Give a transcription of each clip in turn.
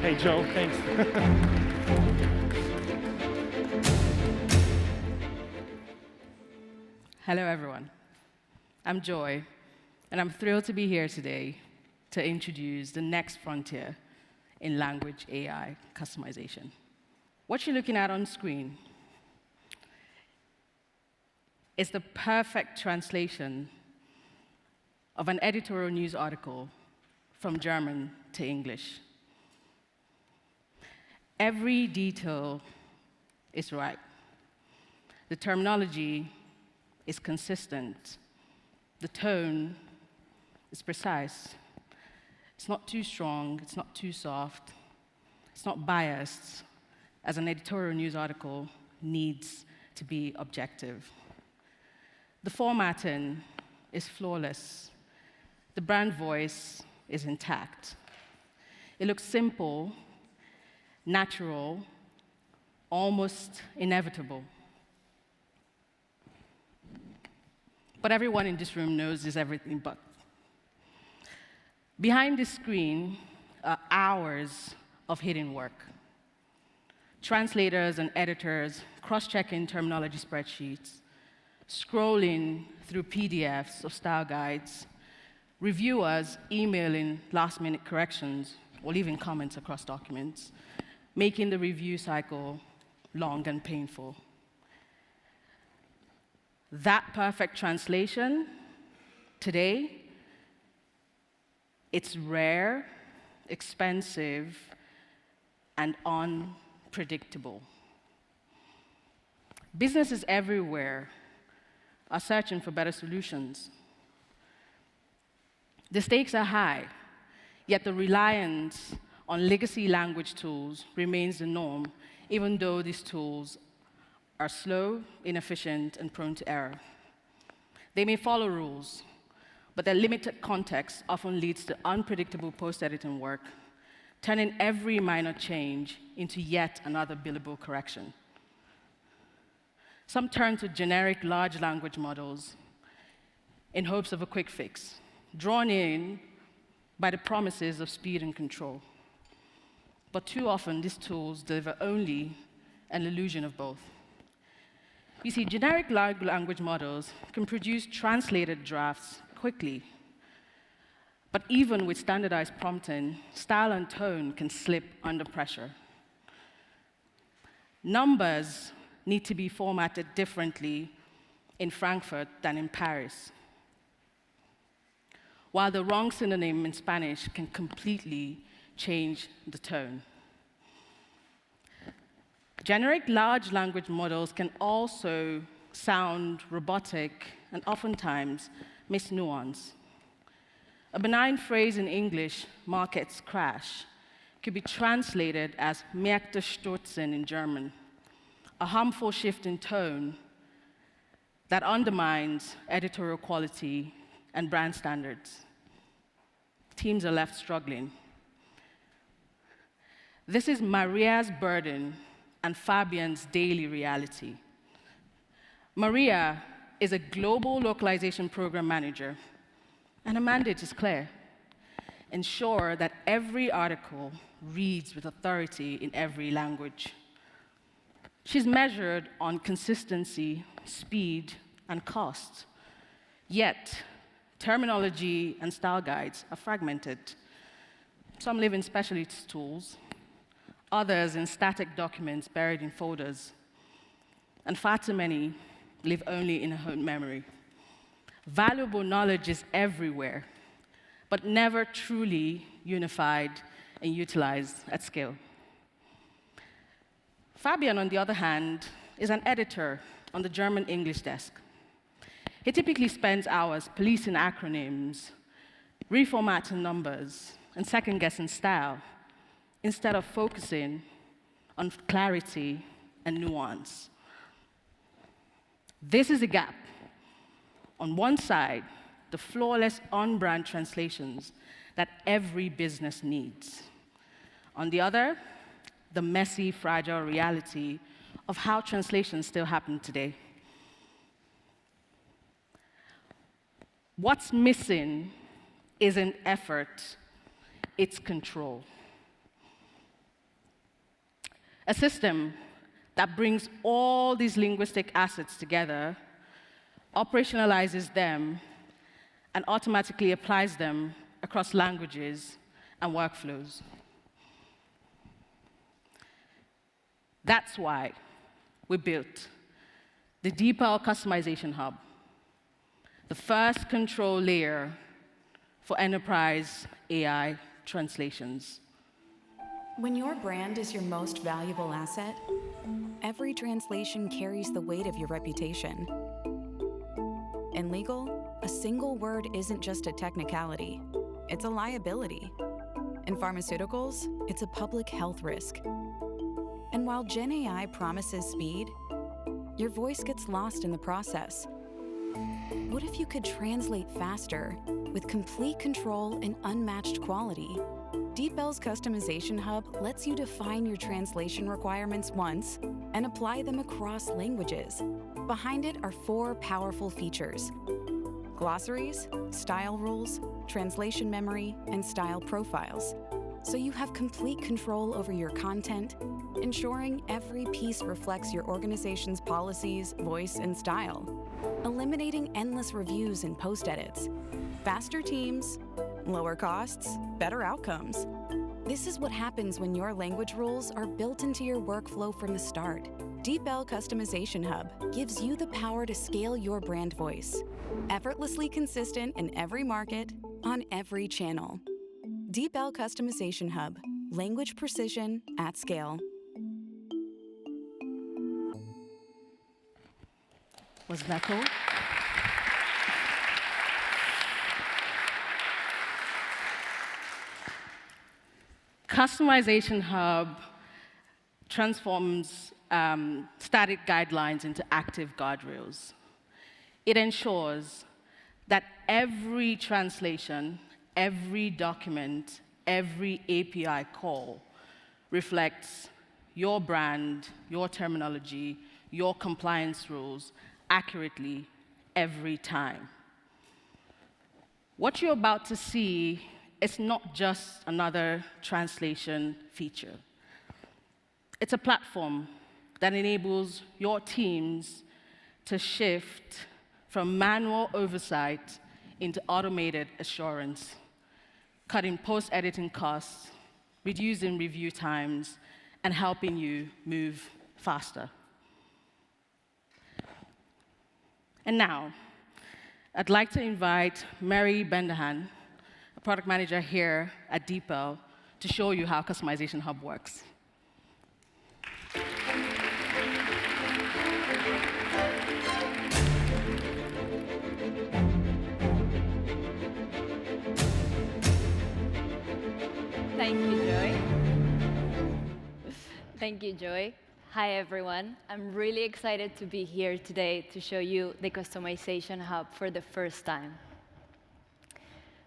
Hey, Joe, thanks. Hello, everyone. I'm Joy, and I'm thrilled to be here today to introduce the next frontier in language AI customization. What you're looking at on screen is the perfect translation of an editorial news article from German to English. Every detail is right. The terminology is consistent. The tone is precise. It's not too strong, it's not too soft, it's not biased, as an editorial news article needs to be objective. The formatting is flawless. The brand voice is intact. It looks simple, natural, almost inevitable. But everyone in this room knows this everything but. Behind this screen are hours of hidden work. Translators and editors cross-checking terminology spreadsheets, scrolling through PDFs of style guides, reviewers emailing last-minute corrections or leaving comments across documents, making the review cycle long and painful. That perfect translation, today, it's rare, expensive, and unpredictable. Businesses everywhere are searching for better solutions. The stakes are high, yet the reliance on legacy language tools remains the norm, even though these tools are slow, inefficient, and prone to error. They may follow rules, but their limited context often leads to unpredictable post-editing work, turning every minor change into yet another billable correction. Some turn to generic large language models in hopes of a quick fix, drawn in by the promises of speed and control. But too often, these tools deliver only an illusion of both. You see, generic large language models can produce translated drafts quickly. But even with standardized prompting, style and tone can slip under pressure. Numbers need to be formatted differently in Frankfurt than in Paris, while the wrong synonym in Spanish can completely change the tone. Generic large language models can also sound robotic and oftentimes miss nuance. A benign phrase in English, markets crash, could be translated as Märkte stürzen in German, a harmful shift in tone that undermines editorial quality and brand standards. Teams are left struggling. This is Maria's burden and Fabian's daily reality. Maria is a global localization program manager, and her mandate is clear: ensure that every article reads with authority in every language. She's measured on consistency, speed, and cost. Yet, terminology and style guides are fragmented. Some live in specialist tools, others in static documents buried in folders, and far too many live only in a home memory. Valuable knowledge is everywhere, but never truly unified and utilized at scale. Fabian, on the other hand, is an editor on the German English desk. He typically spends hours policing acronyms, reformatting numbers, and second-guessing style, instead of focusing on clarity and nuance. This is a gap. On one side, the flawless on-brand translations that every business needs. On the other, the messy, fragile reality of how translations still happen today. What's missing isn't effort, it's control. A system that brings all these linguistic assets together, operationalizes them, and automatically applies them across languages and workflows. That's why we built the DeepL Customization Hub, the first control layer for enterprise AI translations. When your brand is your most valuable asset, every translation carries the weight of your reputation. In legal, a single word isn't just a technicality, it's a liability. In pharmaceuticals, it's a public health risk. And while Gen AI promises speed, your voice gets lost in the process. What if you could translate faster with complete control and unmatched quality? DeepL's Customization Hub lets you define your translation requirements once and apply them across languages. Behind it are 4 powerful features: glossaries, style rules, translation memory, and style profiles. So you have complete control over your content, ensuring every piece reflects your organization's policies, voice, and style, eliminating endless reviews and post-edits. Faster teams, lower costs, better outcomes. This is what happens when your language rules are built into your workflow from the start. DeepL Customization Hub gives you the power to scale your brand voice, effortlessly consistent in every market, on every channel. DeepL Customization Hub, language precision at scale. Wasn't that cool? Customization Hub transforms static guidelines into active guardrails. It ensures that every translation, every document, every API call reflects your brand, your terminology, your compliance rules accurately every time. What you're about to see is not just another translation feature. It's a platform that enables your teams to shift from manual oversight into automated assurance, cutting post-editing costs, reducing review times, and helping you move faster. And now, I'd like to invite Mery Bendahan, a product manager here at DeepL, to show you how Customization Hub works. Thank you, Joy. Thank you, Joy. Hi, everyone. I'm really excited to be here today to show you the Customization Hub for the first time.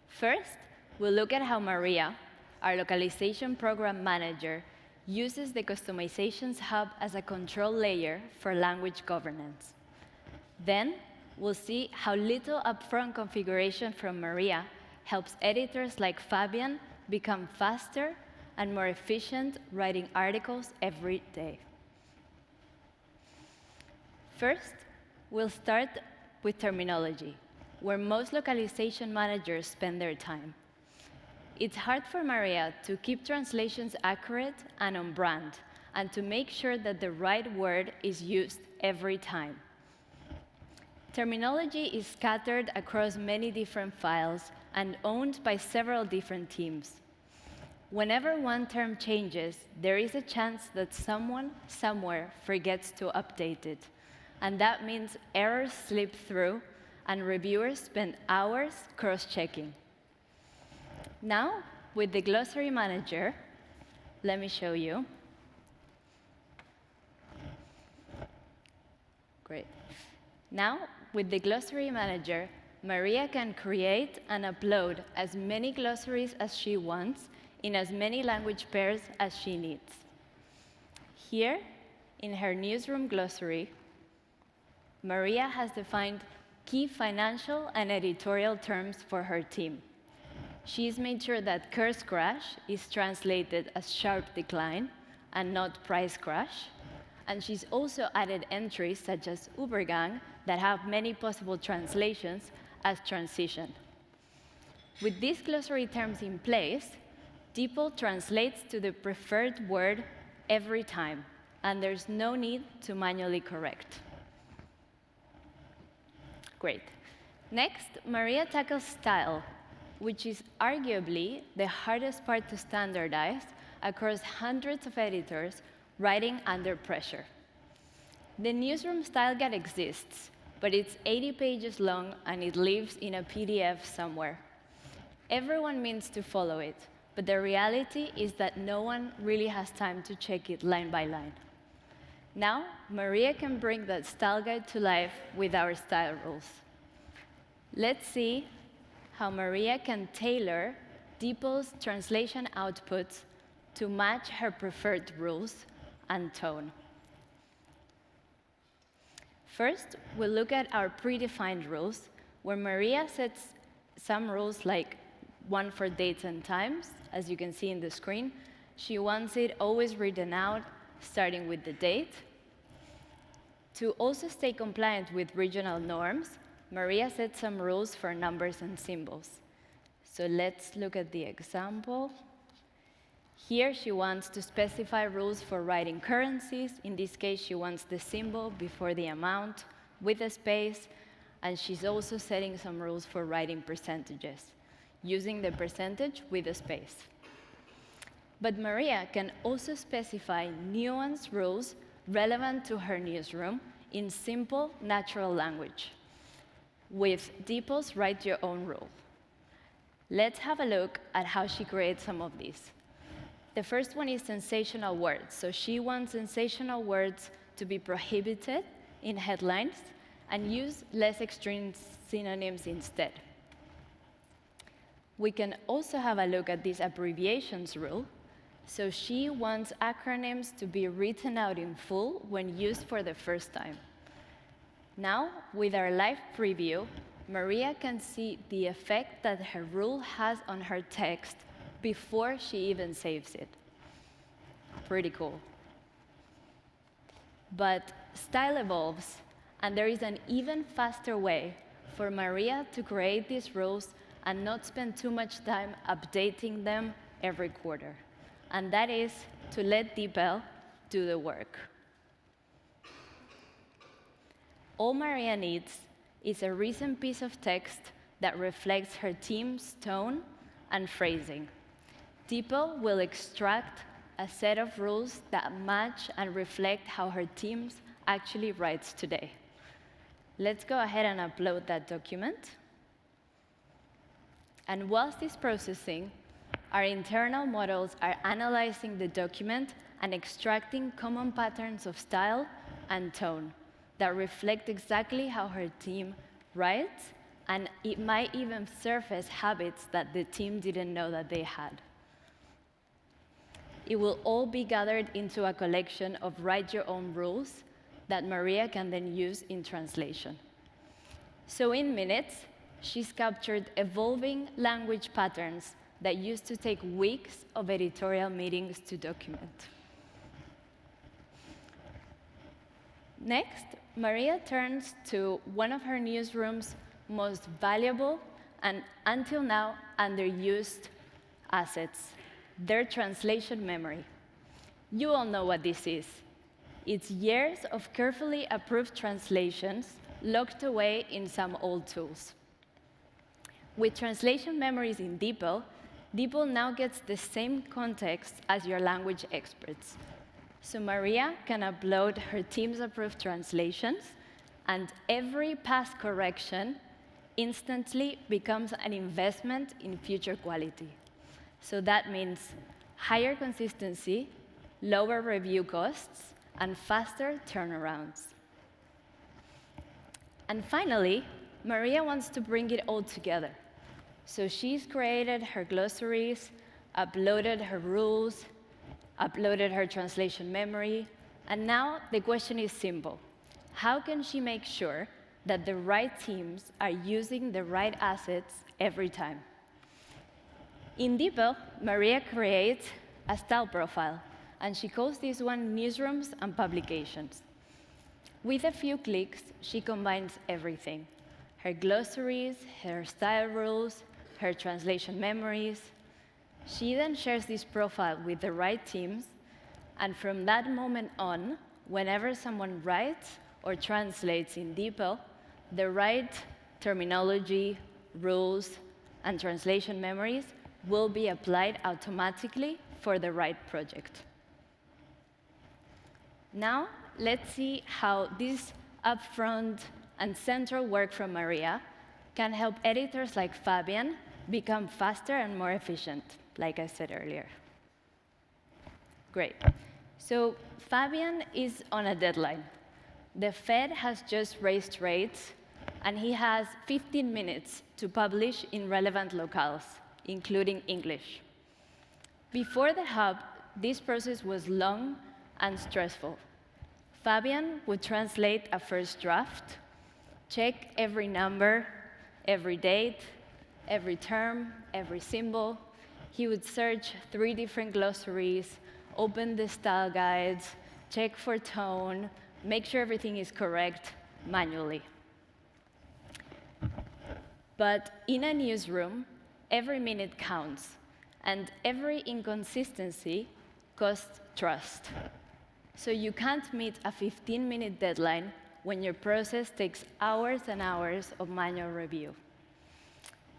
First, we'll look at how Maria, our localization program manager, uses the Customizations Hub as a control layer for language governance. Then, we'll see how little upfront configuration from Maria helps editors like Fabian become faster and more efficient writing articles every day. First, we'll start with terminology, where most localization managers spend their time. It's hard for Maria to keep translations accurate and on brand, and to make sure that the right word is used every time. Terminology is scattered across many different files and owned by several different teams. Whenever one term changes, there is a chance that someone somewhere forgets to update it. And that means errors slip through, and reviewers spend hours cross-checking. Now, with the glossary manager, let me show you. Great. Now, with the glossary manager, Maria can create and upload as many glossaries as she wants in as many language pairs as she needs. Here, in her newsroom glossary, Maria has defined key financial and editorial terms for her team. She's made sure that curse crash is translated as sharp decline, and not price crash. And she's also added entries such as Übergang that have many possible translations as transition. With these glossary terms in place, DeepL translates to the preferred word every time, and there's no need to manually correct. Great. Next, Maria tackles style, which is arguably the hardest part to standardize across hundreds of editors writing under pressure. The newsroom style guide exists, but it's 80 pages long and it lives in a PDF somewhere. Everyone means to follow it, but the reality is that no one really has time to check it line by line. Now, Maria can bring that style guide to life with our style rules. Let's see how Maria can tailor DeepL's translation outputs to match her preferred rules and tone. First, we'll look at our predefined rules, where Maria sets some rules like one for dates and times, as you can see in the screen. She wants it always written out, starting with the date. To also stay compliant with regional norms, Maria sets some rules for numbers and symbols. So let's look at the example. Here, she wants to specify rules for writing currencies. In this case, she wants the symbol before the amount with a space, and she's also setting some rules for writing percentages, using the percentage with a space. But Maria can also specify nuanced rules relevant to her newsroom in simple, natural language with DeepL's Write Your Own rule. Let's have a look at how she creates some of these. The first one is sensational words. So she wants sensational words to be prohibited in headlines and use less extreme synonyms instead. We can also have a look at this abbreviations rule. So she wants acronyms to be written out in full when used for the first time. Now, with our live preview, Maria can see the effect that her rule has on her text before she even saves it. Pretty cool. But style evolves, and there is an even faster way for Maria to create these rules and not spend too much time updating them every quarter. And that is to let DeepL do the work. All Maria needs is a recent piece of text that reflects her team's tone and phrasing. DeepL will extract a set of rules that match and reflect how her team actually writes today. Let's go ahead and upload that document. And whilst it's processing, our internal models are analyzing the document and extracting common patterns of style and tone that reflect exactly how her team writes, and it might even surface habits that the team didn't know that they had. It will all be gathered into a collection of write your own rules that Maria can then use in translation. So in minutes, she's captured evolving language patterns that used to take weeks of editorial meetings to document. Next, Maria turns to one of her newsroom's most valuable and until now underused assets, their translation memory. You all know what this is. It's years of carefully approved translations locked away in some old tools. With translation memories in DeepL, DeepL now gets the same context as your language experts. So Maria can upload her team's approved translations, and every past correction instantly becomes an investment in future quality. So that means higher consistency, lower review costs, and faster turnarounds. And finally, Maria wants to bring it all together. So she's created her glossaries, uploaded her rules, uploaded her translation memory, and now the question is simple. How can she make sure that the right teams are using the right assets every time? In DeepL, Maria creates a style profile, and she calls this one Newsrooms and Publications. With a few clicks, she combines everything: her glossaries, her style rules, her translation memories. She then shares this profile with the right teams, and from that moment on, whenever someone writes or translates in DeepL, the right terminology, rules, and translation memories will be applied automatically for the right project. Now, let's see how this upfront and central work from Maria can help editors like Fabian become faster and more efficient, like I said earlier. Great. So Fabian is on a deadline. The Fed has just raised rates, and he has 15 minutes to publish in relevant locales, including English. Before the hub, this process was long and stressful. Fabian would translate a first draft, check every number, every date, every term, every symbol. He would search 3 different glossaries, open the style guides, check for tone, make sure everything is correct manually. But in a newsroom, every minute counts, and every inconsistency costs trust. So you can't meet a 15-minute deadline when your process takes hours and hours of manual review.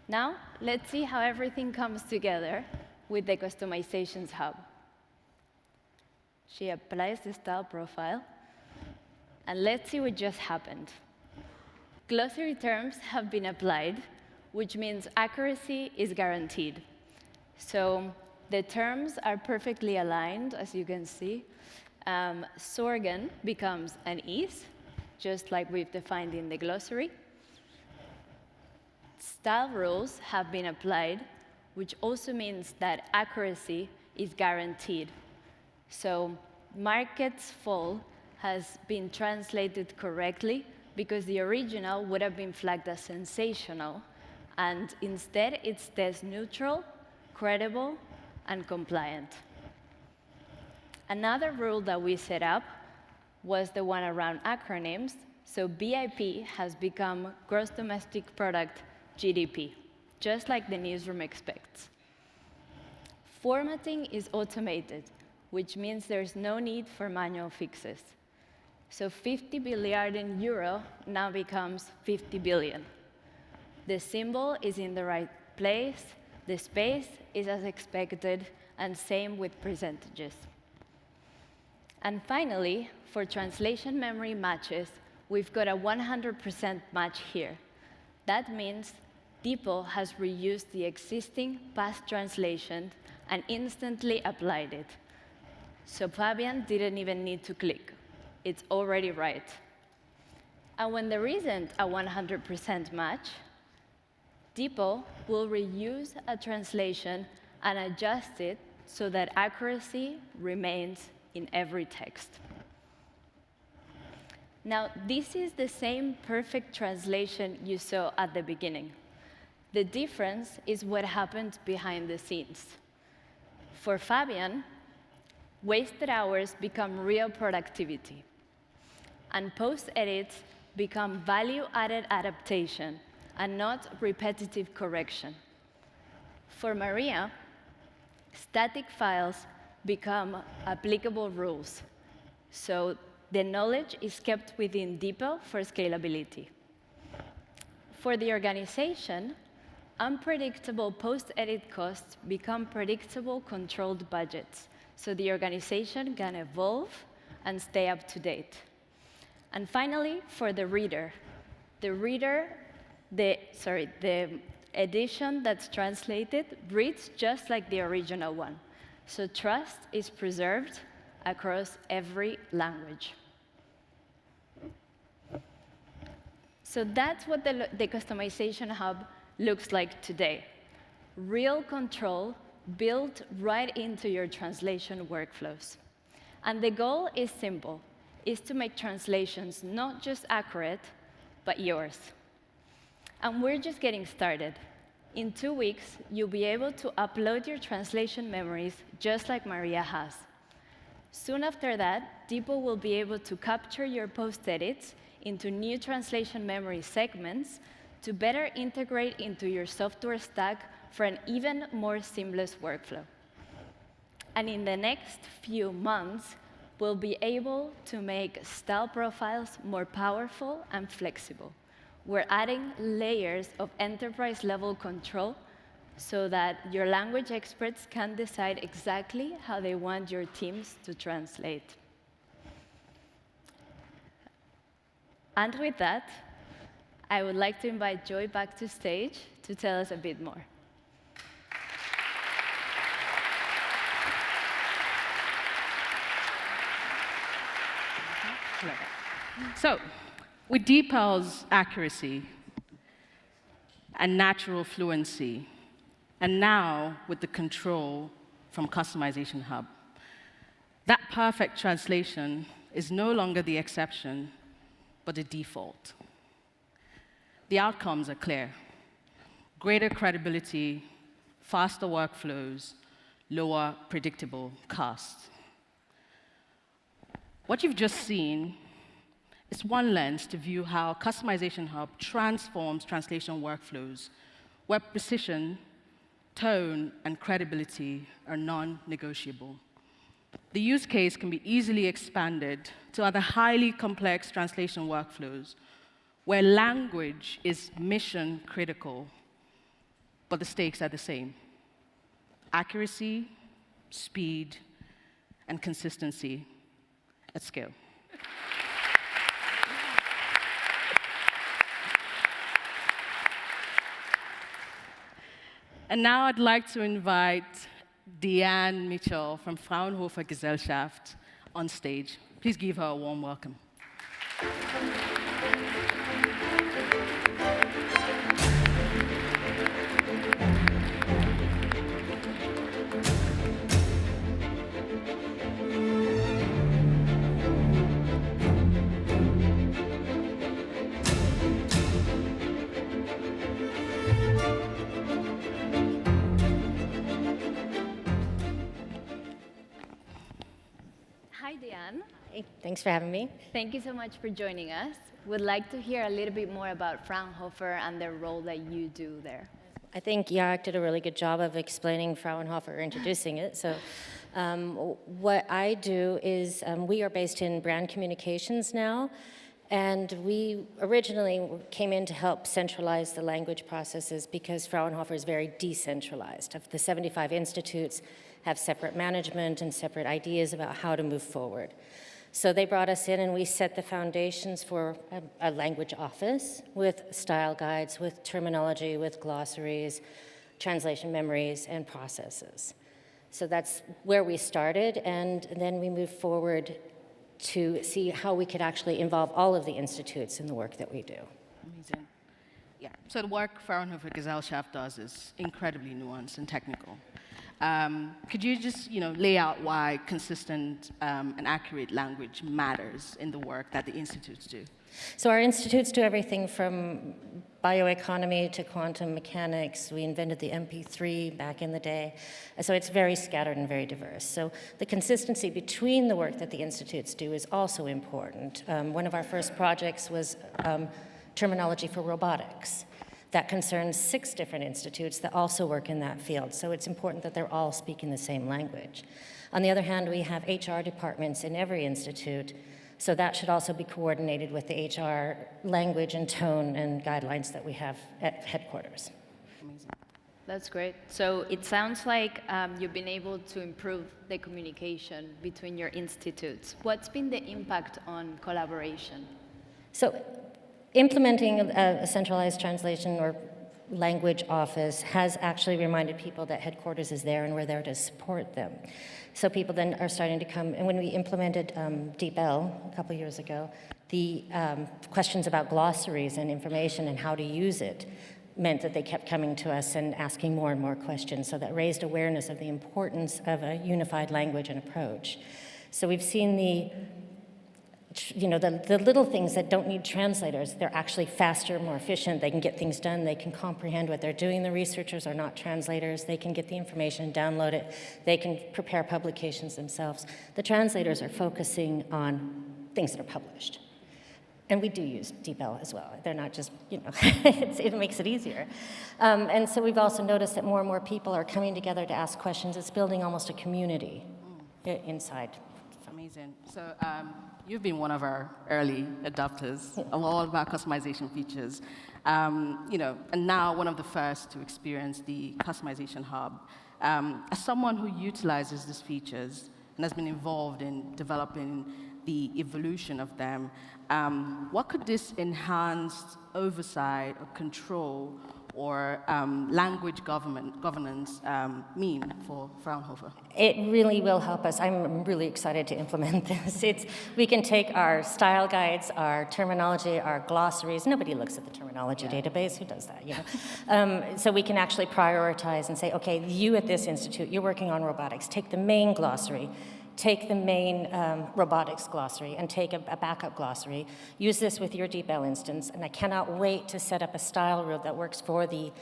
Now, let's see how everything comes together with the Customizations Hub. She applies the style profile, and let's see what just happened. Glossary terms have been applied, which means accuracy is guaranteed. So the terms are perfectly aligned, as you can see. Sorgen becomes an is, just like we've defined in the glossary. Style rules have been applied, which also means that accuracy is guaranteed. So market's fall has been translated correctly because the original would have been flagged as sensational, and instead it's test neutral, credible, and compliant. Another rule that we set up was the one around acronyms. So BIP has become Gross Domestic Product GDP, just like the newsroom expects. Formatting is automated, which means there's no need for manual fixes. So 50 billion euro now becomes 50 billion. The symbol is in the right place, the space is as expected, and same with percentages. And finally, for translation memory matches, we've got a 100% match here. That means DeepL has reused the existing past translation and instantly applied it. So Fabian didn't even need to click. It's already right. And when there isn't a 100% match, DeepL will reuse a translation and adjust it so that accuracy remains in every text. Now, this is the same perfect translation you saw at the beginning. The difference is what happened behind the scenes. For Fabian, wasted hours become real productivity, and post-edits become value-added adaptation and not repetitive correction. For Maria, static files become applicable rules, so the knowledge is kept within DeepL for scalability. For the organization, unpredictable post-edit costs become predictable controlled budgets, so the organization can evolve and stay up to date. And finally, for the reader, the edition that's translated reads just like the original one. So trust is preserved across every language. So that's what the Customization Hub looks like today. Real control built right into your translation workflows. And the goal is simple, is to make translations not just accurate, but yours. And we're just getting started. In 2 weeks, you'll be able to upload your translation memories just like Maria has. Soon after that, DeepL will be able to capture your post edits into new translation memory segments to better integrate into your software stack for an even more seamless workflow. And in the next few months, we'll be able to make style profiles more powerful and flexible. We're adding layers of enterprise-level control so that your language experts can decide exactly how they want your teams to translate. And with that, I would like to invite Joy back to stage to tell us a bit more. So, with DeepL's accuracy and natural fluency, and now with the control from Customization Hub, that perfect translation is no longer the exception, but the default. The outcomes are clear: greater credibility, faster workflows, lower predictable costs. What you've just seen is one lens to view how Customization Hub transforms translation workflows, where precision, tone, and credibility are non-negotiable. The use case can be easily expanded to other highly complex translation workflows, where language is mission critical, but the stakes are the same: accuracy, speed, and consistency at scale. And now I'd like to invite Diane Mitchell from Fraunhofer Gesellschaft on stage. Please give her a warm welcome. Hi, Diane. Hey, thanks for having me. Thank you so much for joining us. We'd like to hear a little bit more about Fraunhofer and the role that you do there. I think Jarek did a really good job of explaining Fraunhofer, introducing it. So what I do is we are based in brand communications now, and we originally came in to help centralize the language processes because Fraunhofer is very decentralized. Of the 75 institutes have separate management and separate ideas about how to move forward. So they brought us in and we set the foundations for a language office with style guides, with terminology, with glossaries, translation memories, and processes. So that's where we started, and then we moved forward to see how we could actually involve all of the institutes in the work that we do. Amazing. Yeah, so the work Fraunhofer Gesellschaft does is incredibly nuanced and technical. Could you just lay out why consistent and accurate language matters in the work that the institutes do? So our institutes do everything from bioeconomy to quantum mechanics. We invented the MP3 back in the day. So it's very scattered and very diverse. So the consistency between the work that the institutes do is also important. One of our first projects was terminology for robotics. That concerns 6 different institutes that also work in that field. So it's important that they're all speaking the same language. On the other hand, we have HR departments in every institute, so that should also be coordinated with the HR language and tone and guidelines that we have at headquarters. Amazing. That's great. So it sounds like you've been able to improve the communication between your institutes. What's been the impact on collaboration? So implementing a centralized translation or language office has actually reminded people that headquarters is there and we're there to support them. So people then are starting to come, and when we implemented DeepL a couple years ago, the questions about glossaries and information and how to use it meant that they kept coming to us and asking more and more questions, so that raised awareness of the importance of a unified language and approach. So we've seen the the little things that don't need translators, they're actually faster, more efficient. They can get things done. They can comprehend what they're doing. The researchers are not translators. They can get the information, download it. They can prepare publications themselves. The translators are focusing on things that are published. And we do use DeepL as well. They're not just, it makes it easier. And so we've also noticed that more and more people are coming together to ask questions. It's building almost a community inside. Amazing. So you've been one of our early adopters of all of our customization features, and now one of the first to experience the Customization Hub. As someone who utilizes these features and has been involved in developing the evolution of them, what could this enhanced oversight or control or language governance mean for Fraunhofer? It really will help us. I'm really excited to implement this. We can take our style guides, our terminology, our glossaries. Nobody looks at the terminology database. Who does that? So we can actually prioritize and say, okay, you at this institute, you're working on robotics. Take the main glossary. Take the main robotics glossary and take a backup glossary. Use this with your DeepL instance, and I cannot wait to set up a style rule that works for the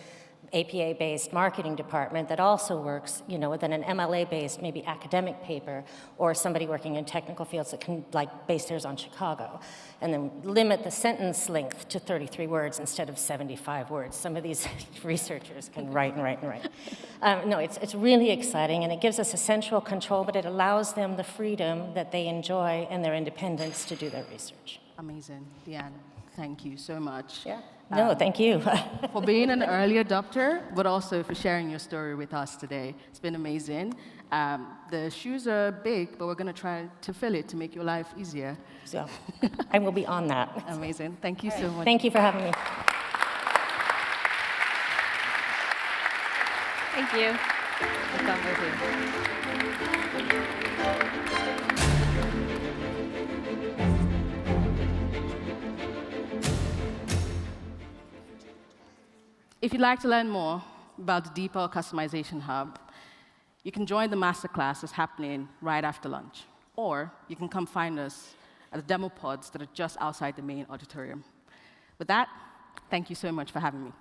APA-based marketing department that also works, within an MLA-based, maybe academic paper, or somebody working in technical fields that can, base theirs on Chicago, and then limit the sentence length to 33 words instead of 75 words. Some of these researchers can write and write and write. No, it's really exciting, and it gives us a central control, but it allows them the freedom that they enjoy and their independence to do their research. Amazing. Deanne, thank you so much. Yeah. No, thank you. For being an early adopter, but also for sharing your story with us today. It's been amazing. The shoes are big, but we're going to try to fill it to make your life easier. So I will be on that. Amazing. Thank you so much. Thank you for having me. Thank you. We'll come with you. If you'd like to learn more about the DeepL Customization Hub, you can join the masterclass that's happening right after lunch. Or you can come find us at the demo pods that are just outside the main auditorium. With that, thank you so much for having me.